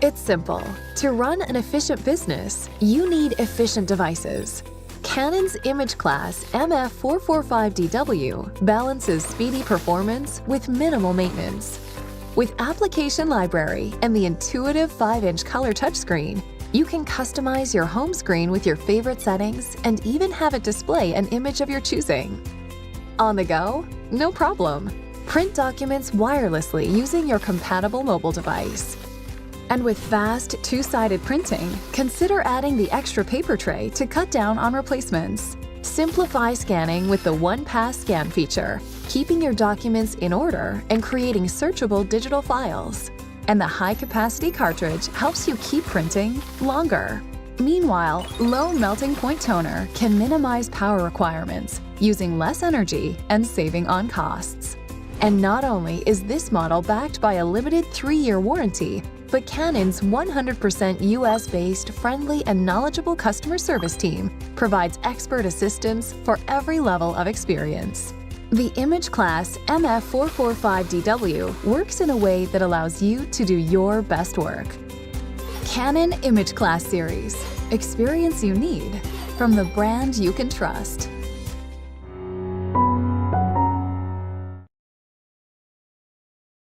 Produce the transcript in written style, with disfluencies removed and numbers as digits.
It's simple. To run an efficient business, you need efficient devices. Canon's imageCLASS MF445dw balances speedy performance with minimal maintenance. With application library and the intuitive 5-inch color touchscreen, you can customize your home screen with your favorite settings and even have it display an image of your choosing. On the go? No problem. Print documents wirelessly using your compatible mobile device. And with fast, two-sided printing, consider adding the extra paper tray to cut down on replacements. Simplify scanning with the one-pass scan feature, keeping your documents in order and creating searchable digital files. And the high-capacity cartridge helps you keep printing longer. Meanwhile, low melting point toner can minimize power requirements, using less energy and saving on costs. And not only is this model backed by a limited 3-year warranty, but Canon's 100% US-based, friendly, and knowledgeable customer service team provides expert assistance for every level of experience. The imageCLASS MF445dw works in a way that allows you to do your best work. Canon imageCLASS series. Experience you need from the brand you can trust.